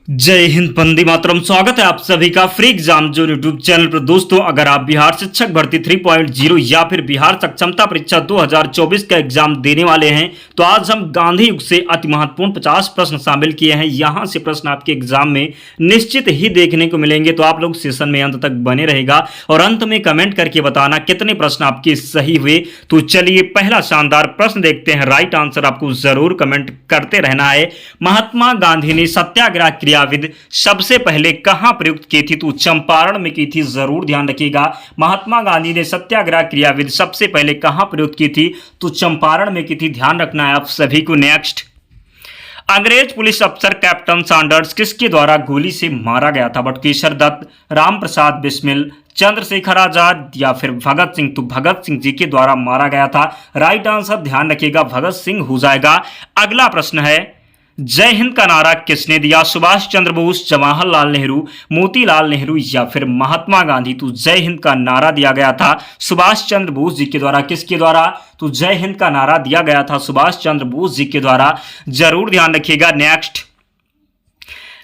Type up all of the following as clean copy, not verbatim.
जय हिंद, वंदे मातरम। स्वागत है आप सभी का फ्री एग्जाम जो यूट्यूब चैनल पर। दोस्तों, अगर आप बिहार शिक्षक भर्ती 3.0 या फिर बिहार सक्षमता परीक्षा 2024 का एग्जाम देने वाले हैं तो आज हम गांधी युग से अति महत्वपूर्ण 50 प्रश्न शामिल किए हैं। यहां से प्रश्न आपके एग्जाम में निश्चित ही देखने को मिलेंगे, तो आप लोग सेशन में अंत तक बने रहेगा और अंत में कमेंट करके बताना कितने प्रश्न आपके सही हुए। तो चलिए पहला शानदार प्रश्न देखते हैं। राइट आंसर आपको जरूर कमेंट करते रहना है। महात्मा गांधी ने सत्याग्रह क्रियाविधि सबसे पहले कहां प्रयुक्त की थी? तो चंपारण में की थी, जरूर ध्यान रखिएगा। महात्मा गांधी ने सत्याग्रह क्रियाविधि सबसे पहले कहां प्रयुक्त की थी? तो चंपारण में की थी, ध्यान रखना है आप सभी को। नेक्स्ट, अंग्रेज पुलिस अफसर कैप्टन सैंडर्स किसके द्वारा गोली से मारा गया था? बटुकेश्वर दत्त, राम प्रसाद बिस्मिल, चंद्रशेखर आजाद या फिर भगत सिंह? तो भगत सिंह जी के द्वारा मारा गया था। राइट आंसर ध्यान रखिएगा भगत सिंह हो जाएगा। अगला प्रश्न है, जय हिंद का नारा किसने दिया? सुभाष चंद्र बोस, जवाहरलाल नेहरू, मोतीलाल नेहरू या फिर महात्मा गांधी? तो जय हिंद का नारा दिया गया था सुभाष चंद्र बोस जी के द्वारा। किसके द्वारा? तो जय हिंद का नारा दिया गया था सुभाष चंद्र बोस जी के द्वारा, जरूर ध्यान रखिएगा। नेक्स्ट,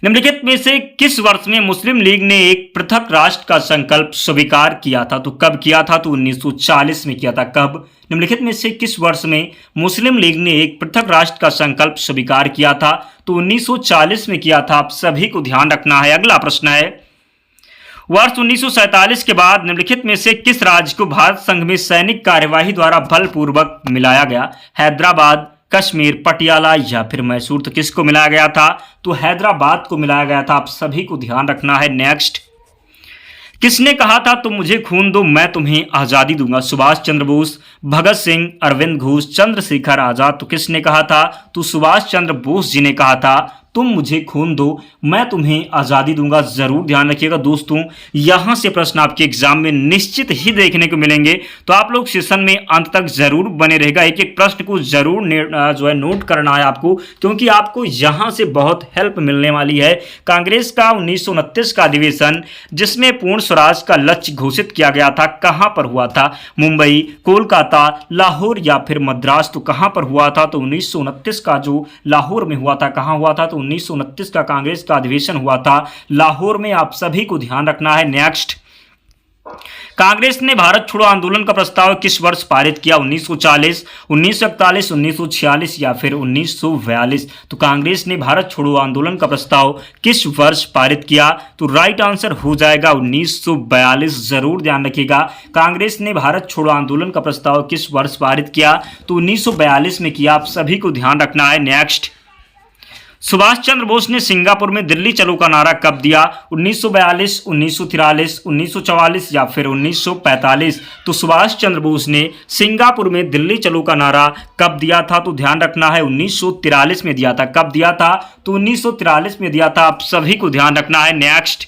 निम्नलिखित में से किस वर्ष में मुस्लिम लीग ने एक पृथक राष्ट्र का संकल्प स्वीकार किया था? तो कब किया था? तो 1940 में किया था। कब? निम्नलिखित में से किस वर्ष में मुस्लिम लीग ने एक पृथक राष्ट्र का संकल्प स्वीकार किया था? तो 1940 में किया था। आप सभी को ध्यान रखना है। अगला प्रश्न है, वर्ष 1947 के बाद निम्नलिखित में से किस राज्य को भारत संघ में सैनिक कार्यवाही द्वारा बलपूर्वक मिलाया गया? हैदराबाद, कश्मीर, पटियाला या फिर मैसूर? तो किसको मिलाया गया था? तो हैदराबाद को मिलाया गया था। आप सभी को ध्यान रखना है। नेक्स्ट, किसने कहा था तुम मुझे खून दो मैं तुम्हें आजादी दूंगा? सुभाष चंद्र बोस, भगत सिंह, अरविंद घोष, चंद्रशेखर आजाद? तो किसने कहा था? तो सुभाष चंद्र बोस जी ने कहा था तुम मुझे खून दो मैं तुम्हें आजादी दूंगा। जरूर ध्यान रखिएगा दोस्तों, यहां से प्रश्न आपके एग्जाम में निश्चित ही देखने को मिलेंगे, तो आप लोग सेशन में अंत तक जरूर बने रहेगा। एक एक प्रश्न को जरूर जो है नोट करना है आपको, क्योंकि आपको यहां से बहुत हेल्प मिलने वाली है। कांग्रेस का 1929 का अधिवेशन जिसमें पूर्ण स्वराज का लक्ष्य घोषित किया गया था, कहां पर हुआ था? मुंबई, कोलकाता, लाहौर या फिर मद्रास? तो कहां पर हुआ था? तो 1929 का जो लाहौर में हुआ था। कहां हुआ था? तो 1929 का कांग्रेस का अधिवेशन हुआ था लाहौर में। आप सभी को ध्यान रखना है। नेक्स्ट, कांग्रेस ने भारत छोड़ो आंदोलन का प्रस्ताव किस वर्ष पारित किया? 1940, 1941, 1946 या फिर 1942? तो कांग्रेस ने भारत छोड़ो आंदोलन का प्रस्ताव किस वर्ष पारित किया? तो राइट आंसर हो जाएगा 1942। जरूर ध्यान रखिएगा, कांग्रेस ने भारत छोड़ो आंदोलन का प्रस्ताव किस वर्ष पारित किया? तो 1942 में किया। आप सभी को ध्यान रखना है। नेक्स्ट, सुभाष चंद्र बोस ने सिंगापुर में दिल्ली चलो का नारा कब दिया? 1942, 1943, 1944 या फिर 1945? तो सुभाष चंद्र बोस ने सिंगापुर में दिल्ली चलो का नारा कब दिया था? तो ध्यान रखना है 1943 में दिया था। कब दिया था? तो 1943 में दिया था। आप सभी को ध्यान रखना है। नेक्स्ट,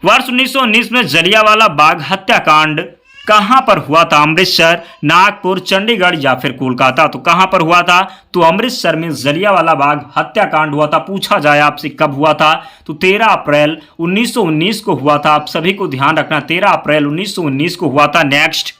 वर्ष 1919 में जलियांवाला बाग हत्याकांड कहां पर हुआ था? अमृतसर, नागपुर, चंडीगढ़ या फिर कोलकाता? तो कहां पर हुआ था? तो अमृतसर में जलियांवाला बाग हत्याकांड हुआ था। पूछा जाए आपसे कब हुआ था? तो 13 अप्रैल 1919 को हुआ था। आप सभी को ध्यान रखना, 13 अप्रैल 1919 को हुआ था। नेक्स्ट,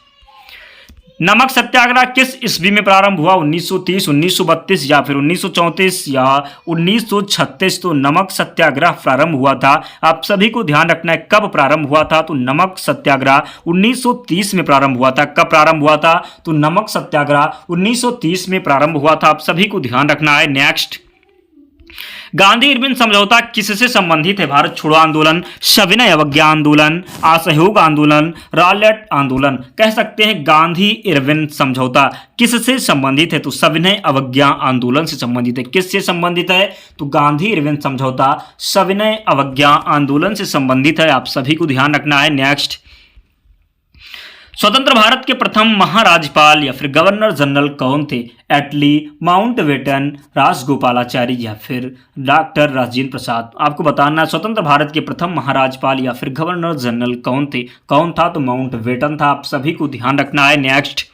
नमक सत्याग्रह किस ईस्वी में प्रारंभ हुआ? 1930, 1932 या फिर 1934 या 1936? तो नमक सत्याग्रह प्रारंभ हुआ था। आप सभी को ध्यान रखना है कब प्रारंभ हुआ था? तो नमक सत्याग्रह 1930 में प्रारंभ हुआ था। कब प्रारंभ हुआ था? तो नमक सत्याग्रह 1930 में प्रारंभ हुआ था। आप सभी को ध्यान रखना है। नेक्स्ट, गांधी इरविन समझौता किससे संबंधित है? भारत छोड़ो आंदोलन, सविनय अवज्ञा आंदोलन, असहयोग आंदोलन, रॉलेट आंदोलन? कह सकते हैं गांधी इरविन समझौता किससे संबंधित है? तो सविनय अवज्ञा आंदोलन से संबंधित है। किससे संबंधित है? तो गांधी इरविन समझौता सविनय अवज्ञा आंदोलन से संबंधित है। आप सभी को ध्यान रखना है। नेक्स्ट, स्वतंत्र भारत के प्रथम महाराज्यपाल या फिर गवर्नर जनरल कौन थे? एटली, माउंटबेटन, राजगोपालाचारी या फिर डॉक्टर राजेंद्र प्रसाद? आपको बताना है स्वतंत्र भारत के प्रथम महाराज्यपाल या फिर गवर्नर जनरल कौन थे? कौन था? तो माउंटबेटन था। आप सभी को ध्यान रखना है। नेक्स्ट,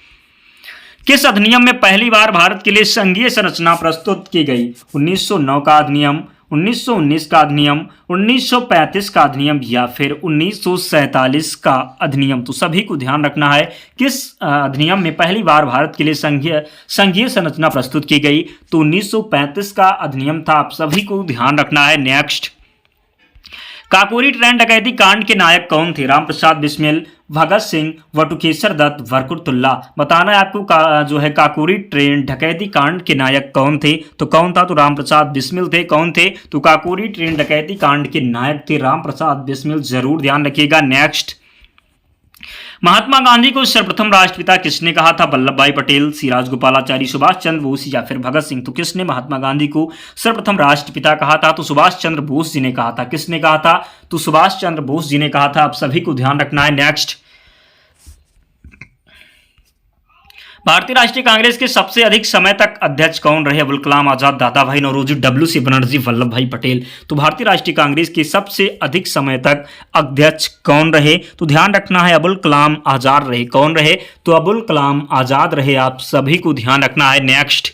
किस अधिनियम में पहली बार भारत के लिए संघीय संरचना प्रस्तुत की गई? 1909 का अधिनियम, 1919 का अधिनियम, 1935 का अधिनियम या फिर 1947 का अधिनियम? तो सभी को ध्यान रखना है किस अधिनियम में पहली बार भारत के लिए संघीय संरचना प्रस्तुत की गई? तो 1935 का अधिनियम था। आप सभी को ध्यान रखना है। नेक्स्ट, काकोरी ट्रेन डकैती कांड के नायक कौन थे? रामप्रसाद बिस्मिल, भगत सिंह, वटुकेश्वर दत्त, बरकतुल्लाह। बताना है आपको जो है काकोरी ट्रेन डकैती कांड के नायक कौन थे? तो कौन था? तो रामप्रसाद बिस्मिल थे। कौन थे? तो काकोरी ट्रेन डकैती कांड के नायक थे रामप्रसाद बिस्मिल। जरूर ध्यान रखिएगा। नेक्स्ट, महात्मा गांधी को सर्वप्रथम राष्ट्रपिता किसने कहा था? वल्लभ भाई पटेल, सी राजगोपालाचारी, सुभाष चंद्र बोस या फिर भगत सिंह। तो किसने महात्मा गांधी को सर्वप्रथम राष्ट्रपिता कहा था? तो सुभाष चंद्र बोस जी ने कहा था। किसने कहा था? तो सुभाष चंद्र बोस जी ने कहा था। आप सभी को ध्यान रखना है। नेक्स्ट, भारतीय राष्ट्रीय कांग्रेस के सबसे अधिक समय तक अध्यक्ष कौन रहे? अबुल कलाम आजाद, दादा भाई नौरोजी, डब्ल्यू.सी. बनर्जी, वल्लभ भाई पटेल। तो भारतीय राष्ट्रीय कांग्रेस के सबसे अधिक समय तक अध्यक्ष कौन रहे? तो ध्यान रखना है, अबुल कलाम आजाद रहे। कौन रहे? तो अबुल कलाम आजाद रहे। आप सभी को ध्यान रखना है। नेक्स्ट,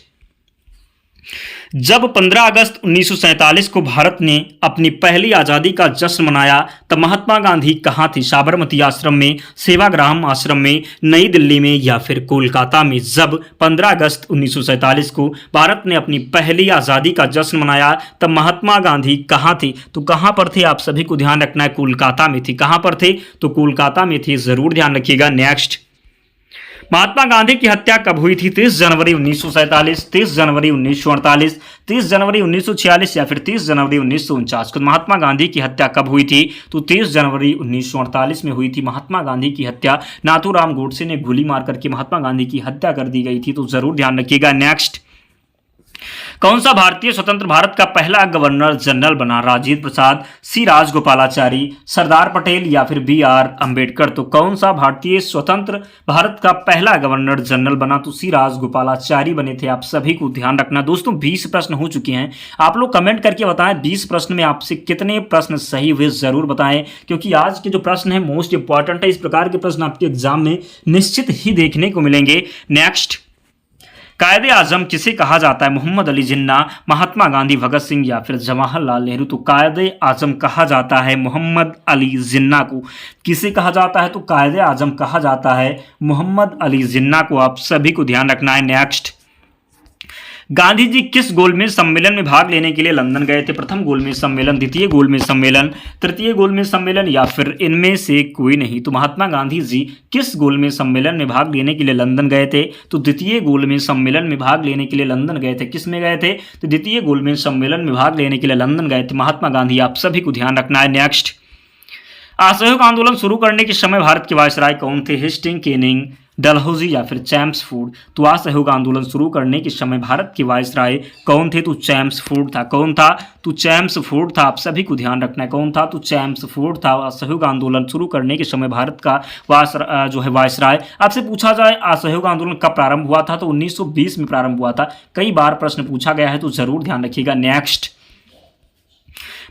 जब 15 अगस्त 1947 को भारत ने अपनी पहली आज़ादी का जश्न मनाया तब महात्मा गांधी कहाँ थे? साबरमती आश्रम में, सेवाग्राम आश्रम में, नई दिल्ली में या फिर कोलकाता में? जब 15 अगस्त 1947 को भारत ने अपनी पहली आज़ादी का जश्न मनाया तब महात्मा गांधी कहाँ थे? तो कहाँ पर थे? आप सभी को ध्यान रखना है। कोलकाता में थे। कहाँ पर थे? तो कोलकाता में थे। जरूर ध्यान रखिएगा। नेक्स्ट, महात्मा गांधी की हत्या कब हुई थी? 30 जनवरी 1947, 30 जनवरी 1948, 30 जनवरी 1946 या फिर 30 जनवरी 1949। तो महात्मा गांधी की हत्या कब हुई थी? तो 30 जनवरी 1948 में हुई थी महात्मा गांधी की हत्या। नाथूराम गोडसे ने गोली मार करके महात्मा गांधी की हत्या कर दी गई थी। तो जरूर ध्यान रखिएगा। नेक्स्ट, कौन सा भारतीय स्वतंत्र भारत का पहला गवर्नर जनरल बना? राजेंद्र प्रसाद, सी राजगोपालाचारी, सरदार पटेल या फिर बी.आर. अंबेडकर। तो कौन सा भारतीय स्वतंत्र भारत का पहला गवर्नर जनरल बना? तो सी राजगोपालाचारी बने थे। आप सभी को ध्यान रखना। दोस्तों 20 प्रश्न हो चुके हैं। आप लोग कमेंट करके बताएं 20 प्रश्न में आपसे कितने प्रश्न सही हुए, जरूर बताएं, क्योंकि आज के जो प्रश्न है मोस्ट इंपॉर्टेंट है। इस प्रकार के प्रश्न आपके एग्जाम में निश्चित ही देखने को मिलेंगे। नेक्स्ट, कायदे आजम किसे कहा जाता है? मोहम्मद अली जिन्ना, महात्मा गांधी, भगत सिंह या फिर जवाहरलाल नेहरू। तो कायदे आजम कहा जाता है मोहम्मद अली जिन्ना को। किसे कहा जाता है? तो कायदे आजम कहा जाता है मोहम्मद अली जिन्ना को। आप सभी को ध्यान रखना है। नेक्स्ट, गांधी जी किस गोलमेज सम्मेलन में भाग लेने के लिए लंदन गए थे? प्रथम गोलमेज सम्मेलन, द्वितीय गोलमेज सम्मेलन, तृतीय गोलमेज सम्मेलन या फिर इनमें से कोई नहीं। तो महात्मा गांधी जी किस गोलमेज सम्मेलन में भाग लेने के लिए लंदन गए थे? तो द्वितीय गोलमेज सम्मेलन में भाग लेने के लिए लंदन गए थे। किस में गए थे? तो द्वितीय गोलमेज सम्मेलन में भाग लेने के लिए लंदन गए थे महात्मा गांधी। आप सभी को ध्यान रखना है। नेक्स्ट, असहयोग आंदोलन शुरू करने के समय भारत के वायसराय कौन थे? हेस्टिंग, केनिंग, डलहौजी या फिर चैम्सफोर्ड। तो असहयोग आंदोलन शुरू करने के समय भारत के वायसराय कौन थे? तो चैम्सफोर्ड था। कौन था? तो चैम्सफोर्ड था। आप सभी को ध्यान रखना है। कौन था? तो चैम्सफोर्ड था। असहयोग आंदोलन शुरू करने के समय भारत का जो है वायसराय। आपसे पूछा जाए असहयोग आंदोलन कब प्रारंभ हुआ था? तो 1920 में प्रारंभ हुआ था। कई बार प्रश्न पूछा गया है, तो जरूर ध्यान रखिएगा। नेक्स्ट,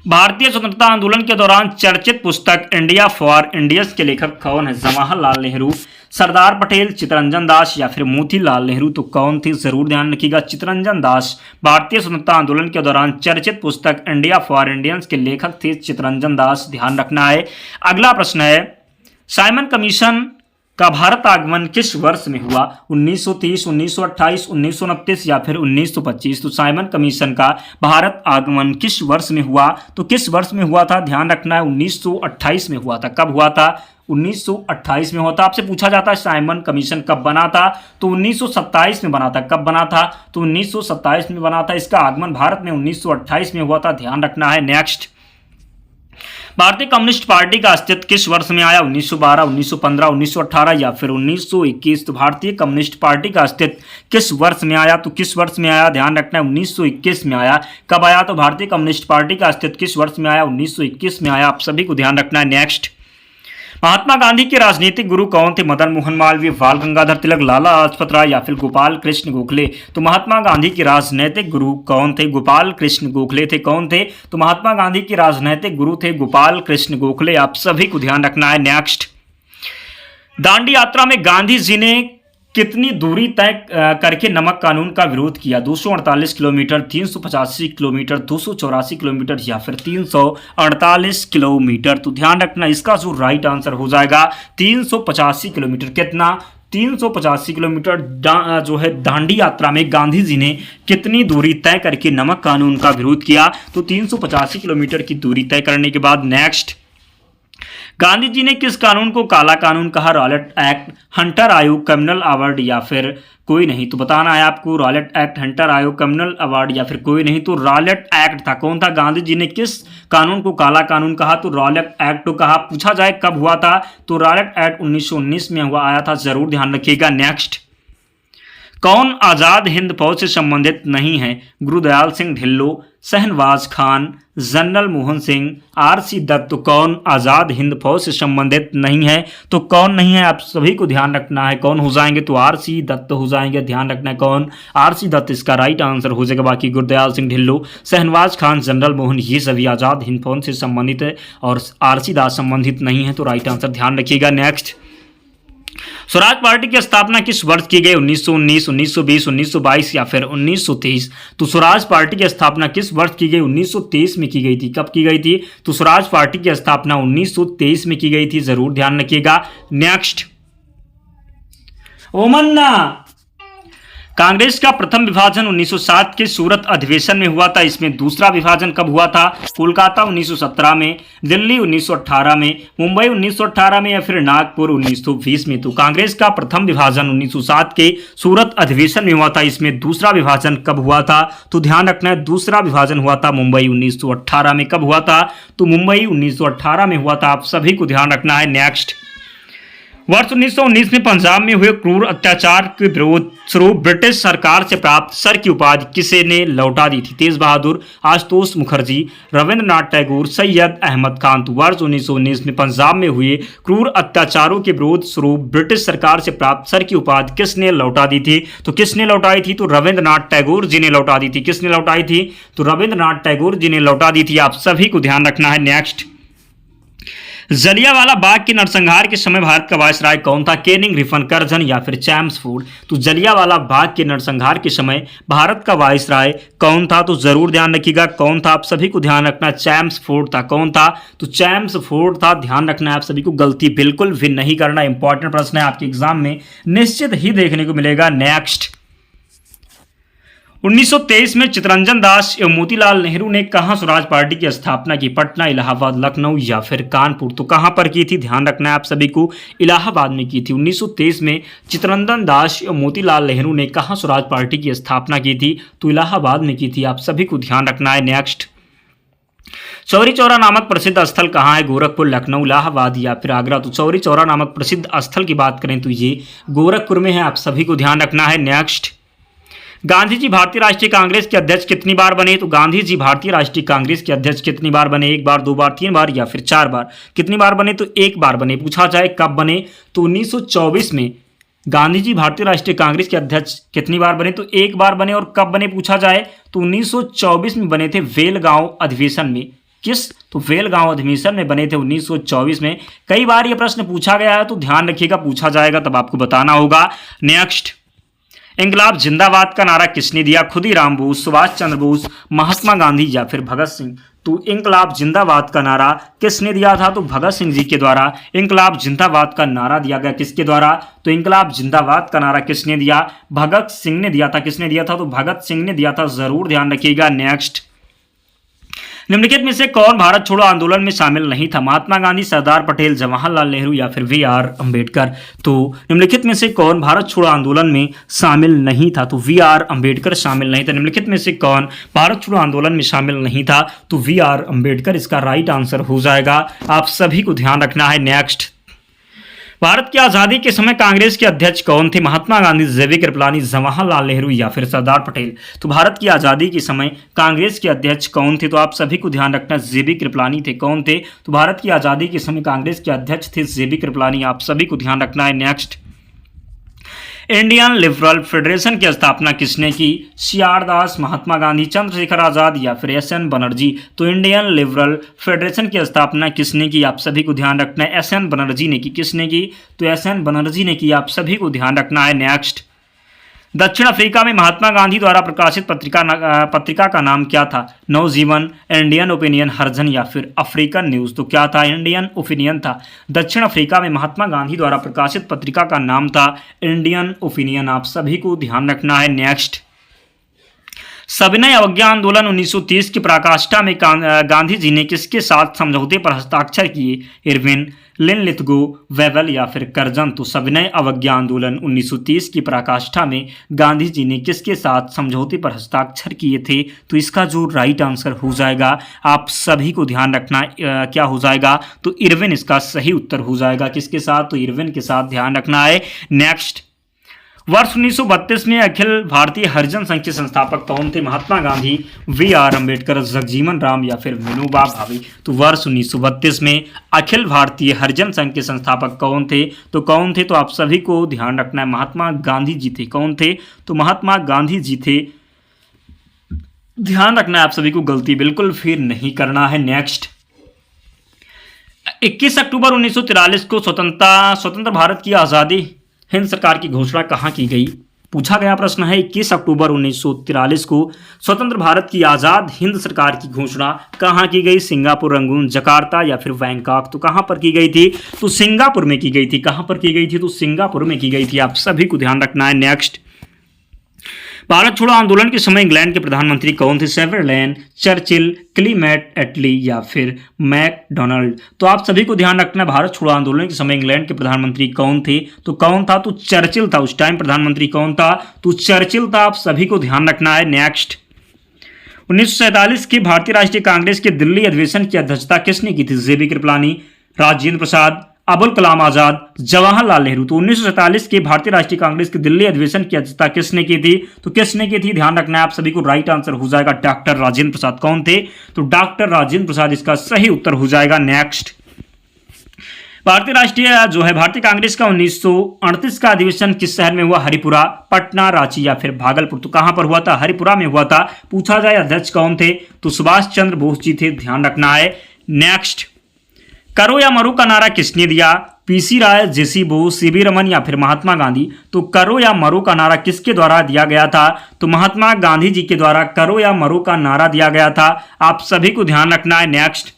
भारतीय स्वतंत्रता आंदोलन के दौरान चर्चित पुस्तक इंडिया फॉर इंडियंस के लेखक कौन है? जवाहरलाल नेहरू, सरदार पटेल, चित्तरंजन दास या फिर मोतीलाल नेहरू। तो कौन थे? जरूर ध्यान रखिएगा। चित्तरंजन दास। भारतीय स्वतंत्रता आंदोलन के दौरान चर्चित पुस्तक इंडिया फॉर इंडियंस के लेखक थे चित्तरंजन दास। ध्यान रखना है। अगला प्रश्न है, साइमन कमीशन का भारत आगमन किस वर्ष में हुआ? 1930, 1928, 1929 या फिर 1925। तो साइमन कमीशन का भारत आगमन किस वर्ष में हुआ? तो किस वर्ष में हुआ था? ध्यान रखना है, 1928 में हुआ था। कब हुआ था? 1928 में हुआ था। आपसे पूछा जाता है साइमन कमीशन कब बना था? तो 1927 में बना था। कब बना था? तो 1927 में बना था। इसका आगमन भारत में 1928 में हुआ था। ध्यान रखना है। नेक्स्ट, भारतीय कम्युनिस्ट पार्टी का अस्तित्व किस वर्ष में आया? 1912, 1915, 1918 या फिर 1921। तो भारतीय कम्युनिस्ट पार्टी का अस्तित्व किस वर्ष में आया? तो किस वर्ष में आया? ध्यान रखना है, 1921 में आया। कब आया? तो भारतीय कम्युनिस्ट पार्टी का अस्तित्व किस वर्ष में आया? 1921 में आया। आप सभी को ध्यान रखना है। नेक्स्ट, महात्मा गांधी के राजनीतिक गुरु कौन थे? मदन मोहन मालवीय, बाल गंगाधर तिलक, लाला लाजपत राय या फिर गोपाल कृष्ण गोखले। तो महात्मा गांधी के राजनीतिक गुरु कौन थे? गोपाल कृष्ण गोखले थे। कौन थे? तो महात्मा गांधी के राजनीतिक गुरु थे गोपाल कृष्ण गोखले। आप सभी को ध्यान रखना है। नेक्स्ट, दांडी यात्रा में गांधी जी ने कितनी दूरी तय करके नमक कानून का विरोध किया? 248 किलोमीटर, 385 किलोमीटर, 284 किलोमीटर या फिर 348 किलोमीटर। तो ध्यान रखना, इसका जो राइट आंसर हो जाएगा 385 किलोमीटर। कितना? 385 किलोमीटर जो है दांडी यात्रा में गांधी जी ने कितनी दूरी तय करके नमक कानून का विरोध किया? तो 385 किलोमीटर की दूरी तय करने के बाद नेक्स्ट, गांधी जी ने किस कानून को काला कानून कहा? रॉलेट एक्ट, हंटर आयोग, कम्युनल अवार्ड या फिर कोई नहीं? तो बताना है आपको, रॉलेट एक्ट, हंटर आयोग, कम्युनल अवार्ड या फिर कोई नहीं? तो रॉलेट एक्ट था। कौन था? गांधी जी ने किस कानून को काला कानून कहा? तो रॉलेट एक्ट को कहा। पूछा जाए कब हुआ था? तो रॉलेट एक्ट 1919 में हुआ आया था, जरूर ध्यान रखिएगा। नेक्स्ट, कौन आजाद हिंद फौज से संबंधित नहीं है? गुरुदयाल सिंह ढिल्लो, शहनवाज खान, जनरल मोहन सिंह, आरसी दत्त। तो कौन आजाद हिंद फौज से संबंधित नहीं है? तो कौन नहीं है? आप सभी को ध्यान रखना है कौन हो जाएंगे? तो आरसी दत्त हो जाएंगे। ध्यान रखना है कौन? आरसी दत्त इसका राइट आंसर हो जाएगा। बाकी गुरुदयाल सिंह ढिल्लो, शहनवाज खान, जनरल मोहन, ये सभी आजाद हिंद फौज से संबंधित है और आरसी दास संबंधित नहीं है। तो राइट आंसर ध्यान रखिएगा। नेक्स्ट, स्वराज पार्टी की स्थापना किस वर्ष की गई? 1919, 1920, 1922 या फिर 1923? तो स्वराज पार्टी की स्थापना किस वर्ष की गई? 1923 में की गई थी। कब की गई थी? तो स्वराज पार्टी की स्थापना 1923 में की गई थी, जरूर ध्यान रखिएगा। नेक्स्ट, ओमन्ना, कांग्रेस का प्रथम विभाजन 1907 के सूरत अधिवेशन में हुआ था। इसमें दूसरा विभाजन कब हुआ था? कोलकाता 1917 में, दिल्ली 1918 में, मुंबई 1918 में या फिर नागपुर 1920 में? तो कांग्रेस का प्रथम विभाजन 1907 के सूरत अधिवेशन में हुआ था। इसमें दूसरा विभाजन कब हुआ था? तो ध्यान रखना है, दूसरा विभाजन हुआ था मुंबई 1918 में। कब हुआ था? तो मुंबई 1918 में हुआ था। आप सभी को ध्यान रखना है। नेक्स्ट, वर्ष 1919 में पंजाब में हुए क्रूर अत्याचार के विरोध स्वरूप ब्रिटिश सरकार से प्राप्त सर की उपाधि किसे ने लौटा दी थी? तेज बहादुर, आशुतोष मुखर्जी, रविंद्रनाथ टैगोर, सैयद अहमद खान। तो वर्ष 1919 में पंजाब में हुए क्रूर अत्याचारों के विरोध स्वरूप ब्रिटिश सरकार से प्राप्त सर की उपाधि किसने लौटा दी थी? तो किसने लौटाई थी? तो रविंद्रनाथ टैगोर जी ने लौटा दी थी। किसने लौटाई थी? तो रविंद्रनाथ टैगोर जी ने लौटा दी थी। आप सभी को ध्यान रखना है। नेक्स्ट, जलियांवाला बाग के नरसंहार के समय भारत का वायसराय कौन था? कैनिंग, रिपन, कर्जन या फिर चैम्सफोर्ड? तो जलियांवाला बाग के नरसंहार के समय भारत का वायसराय कौन था? तो जरूर ध्यान रखिएगा कौन था। आप सभी को ध्यान रखना, चैम्सफोर्ड था। कौन था? तो चैम्सफोर्ड था। ध्यान रखना है आप सभी को, गलती बिल्कुल भी नहीं करना। इंपॉर्टेंट प्रश्न है, आपके एग्जाम में निश्चित ही देखने को मिलेगा। नेक्स्ट, 1923 में चित्तरंजन दास एवं मोतीलाल नेहरू ने कहां स्वराज पार्टी की स्थापना की? पटना, इलाहाबाद, लखनऊ या फिर कानपुर? तो कहां पर की थी? ध्यान रखना है आप सभी को, इलाहाबाद में की थी। 1923 में चित्तरंजन दास एवं मोतीलाल नेहरू ने कहां स्वराज पार्टी की स्थापना की थी? तो इलाहाबाद में की थी। आप सभी को ध्यान रखना है। नेक्स्ट, चौरी चौरा नामक प्रसिद्ध स्थल कहाँ है? गोरखपुर, लखनऊ, इलाहाबाद या फिर आगरा? तो चौरी चौरा नामक प्रसिद्ध स्थल की बात करें तो ये गोरखपुर में है। आप सभी को ध्यान रखना है। नेक्स्ट, गांधी जी भारतीय राष्ट्रीय कांग्रेस के अध्यक्ष कितनी बार बने? तो गांधी जी भारतीय राष्ट्रीय कांग्रेस के अध्यक्ष कितनी बार बने? 1 बार, 2 बार, 3 बार या फिर 4 बार? कितनी बार बने? तो 1 बार बने। पूछा जाए कब बने? तो 1924 में गांधी जी भारतीय राष्ट्रीय कांग्रेस के अध्यक्ष कितनी बार बने? तो 1 बार बने। और कब बने पूछा जाए तो 1924 में बने थे, वेलगांव अधिवेशन में। किस? तो वेलगांव अधिवेशन में बने थे 1924 में। कई बार ये प्रश्न पूछा गया है, तो ध्यान रखिएगा, पूछा जाएगा तब आपको बताना होगा। नेक्स्ट, इंकलाब जिंदाबाद का नारा किसने दिया? खुदीराम बोस, सुभाष चंद्र बोस, महात्मा गांधी या फिर भगत सिंह? तो इंकलाब जिंदाबाद का नारा किसने दिया था? तो भगत सिंह जी के द्वारा इंकलाब जिंदाबाद का नारा दिया गया। किसके द्वारा? तो इंकलाब जिंदाबाद का नारा किसने दिया? भगत सिंह ने दिया था। किसने दिया था? तो भगत सिंह ने दिया था। जरूर ध्यान रखिएगा। नेक्स्ट, निम्नलिखित में से कौन भारत छोड़ो आंदोलन में शामिल नहीं था? महात्मा गांधी, सरदार पटेल, जवाहरलाल नेहरू या फिर वी.आर. अम्बेडकर? तो निम्नलिखित में से कौन भारत छोड़ो आंदोलन में शामिल नहीं था? तो वी.आर. अम्बेडकर शामिल नहीं था। निम्नलिखित में से कौन भारत छोड़ो आंदोलन में शामिल नहीं था? तो वी.आर. अम्बेडकर इसका राइट आंसर हो जाएगा। आप सभी को ध्यान रखना है। नेक्स्ट, भारत की आज़ादी के समय कांग्रेस के अध्यक्ष कौन थे? महात्मा गांधी, जेबी कृपलानी, जवाहरलाल नेहरू या फिर सरदार पटेल? तो भारत की आज़ादी के समय कांग्रेस के अध्यक्ष कौन थे? तो आप सभी को ध्यान रखना, जेबी कृपलानी थे। कौन थे? तो भारत की आज़ादी के समय कांग्रेस के अध्यक्ष थे जेबी कृपलानी। आप सभी को ध्यान रखना है। नेक्स्ट, इंडियन लिबरल फेडरेशन की स्थापना किसने की? सीआर दास, महात्मा गांधी, चंद्रशेखर आजाद या फिर एस.एन. बनर्जी? तो इंडियन लिबरल फेडरेशन की स्थापना किसने की? आप सभी को ध्यान रखना है, एस.एन. बनर्जी ने की। किसने की? तो एस.एन. बनर्जी ने की। आप सभी को ध्यान रखना है। नेक्स्ट, दक्षिण अफ्रीका में महात्मा गांधी द्वारा प्रकाशित पत्रिका का नाम क्या था? नवजीवन, इंडियन ओपिनियन, हरिजन या फिर अफ्रीकन न्यूज़। तो क्या था? इंडियन ओपिनियन था। दक्षिण अफ्रीका में महात्मा गांधी द्वारा प्रकाशित पत्रिका का नाम था इंडियन ओपिनियन। आप सभी को ध्यान रखना है। नेक्स्ट, सविनय अवज्ञा आंदोलन 1930 की पराकाष्ठा में गांधी जी ने किसके साथ समझौते पर हस्ताक्षर किए? इरविन, लिनलिथगो, वेवल या फिर कर्जन। तो सविनय अवज्ञा आंदोलन 1930 की पराकाष्ठा में गांधी जी ने किसके साथ समझौते पर हस्ताक्षर किए थे? तो इसका जो राइट आंसर हो जाएगा, आप सभी को ध्यान रखना, क्या हो जाएगा? तो इरविन इसका सही उत्तर हो जाएगा। किसके साथ? तो इरविन के साथ ध्यान रखना है। नेक्स्ट, वर्ष 1932 में अखिल भारतीय हरिजन संघ के संस्थापक कौन थे? महात्मा गांधी, वी.आर. अम्बेडकर, जगजीवन राम या फिर विनोबा भावे। तो वर्ष 1932 में अखिल भारतीय हरिजन संघ के संस्थापक कौन थे? तो कौन थे? तो आप सभी को ध्यान रखना है, महात्मा गांधी जी थे। कौन थे? तो महात्मा गांधी जी थे। ध्यान रखना है आप सभी को, गलती बिल्कुल फिर नहीं करना है। नेक्स्ट, 21 अक्टूबर 1943 को स्वतंत्र भारत की आज़ादी हिंद सरकार की घोषणा कहाँ की गई? पूछा गया प्रश्न है। 21 अक्टूबर 1943 को स्वतंत्र भारत की आज़ाद हिंद सरकार की घोषणा कहाँ की गई? सिंगापुर, रंगून, जकार्ता या फिर बैंकॉक। तो कहाँ पर की गई थी? तो सिंगापुर में की गई थी। कहाँ पर की गई थी? तो सिंगापुर में की गई थी। आप सभी को ध्यान रखना है। नेक्स्ट, भारत छोड़ो आंदोलन के समय इंग्लैंड के प्रधानमंत्री कौन थे? सेवरलैंड, चर्चिल, क्लीमेट एटली या फिर मैकडोनाल्ड। तो आप सभी को ध्यान रखना, भारत छोड़ो आंदोलन के समय इंग्लैंड के प्रधानमंत्री कौन थे? तो कौन था? तो चर्चिल था। उस टाइम प्रधानमंत्री कौन था? तो चर्चिल था। आप सभी को ध्यान रखना है। नेक्स्ट, 1947 के भारतीय राष्ट्रीय कांग्रेस के दिल्ली अधिवेशन की अध्यक्षता किसने की थी? जेबी कृपलानी, राजेंद्र प्रसाद, अबुल कलाम आजाद, जवाहरलाल नेहरू। तो 1947 के भारतीय राष्ट्रीय कांग्रेस के दिल्ली अधिवेशन की अध्यक्षता किसने की थी? तो किसने की थी? ध्यान रखना है आप सभी को, राइट आंसर हो जाएगा डॉक्टर राजेंद्र प्रसाद। कौन थे? तो डॉक्टर राजेंद्र प्रसाद इसका सही उत्तर हो जाएगा। नेक्स्ट, भारतीय कांग्रेस का 1938 का अधिवेशन किस शहर में हुआ? हरिपुरा, पटना, रांची या फिर भागलपुर। तो कहां पर हुआ था? हरिपुरा में हुआ था। पूछा जाए अध्यक्ष कौन थे? तो सुभाष चंद्र बोस जी थे। ध्यान रखना है। नेक्स्ट, करो या मरो का नारा किसने दिया? पीसी राय, जेसी बोस, सीवी रमन या फिर महात्मा गांधी। तो करो या मरो का नारा किसके द्वारा दिया गया था? तो महात्मा गांधी जी के द्वारा करो या मरो का नारा दिया गया था। आप सभी को ध्यान रखना है। नेक्स्ट,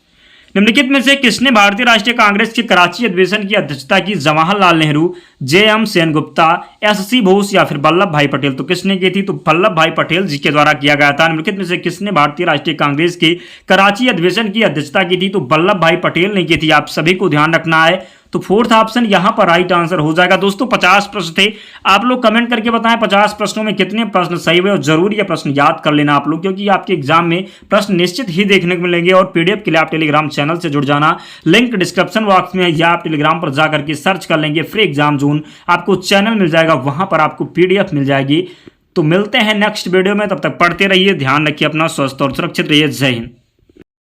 निम्नलिखित में से किसने भारतीय राष्ट्रीय कांग्रेस के कराची अधिवेशन की अध्यक्षता की? जवाहरलाल नेहरू, जे.एम. सेनगुप्ता, एस.सी. बोस या फिर वल्लभ भाई पटेल। तो किसने की थी? तो वल्लभ भाई पटेल जी के द्वारा किया गया था। निम्नलिखित में से किसने भारतीय राष्ट्रीय कांग्रेस के कराची अधिवेशन की अध्यक्षता की थी? तो वल्लभ भाई पटेल ने की थी। आप सभी को ध्यान रखना है। तो फोर्थ ऑप्शन यहां पर राइट आंसर हो जाएगा। दोस्तों 50 प्रश्न थे। आप लोग कमेंट करके बताएं 50 प्रश्नों में कितने प्रश्न सही हुए, और जरूर ये प्रश्न याद कर लेना आप लोग, क्योंकि आपके एग्जाम में प्रश्न निश्चित ही देखने को मिलेंगे। और पीडीएफ के लिए आप टेलीग्राम चैनल से जुड़ जाना, लिंक डिस्क्रिप्शन बॉक्स में है, या आप टेलीग्राम पर जाकर के सर्च कर लेंगे फ्री एग्जाम जोन, आपको चैनल मिल जाएगा, वहां पर आपको पीडीएफ मिल जाएगी। तो मिलते हैं नेक्स्ट वीडियो में, तब तक पढ़ते रहिए, ध्यान रखिए अपना, स्वस्थ और सुरक्षित रहिए। जय हिंद।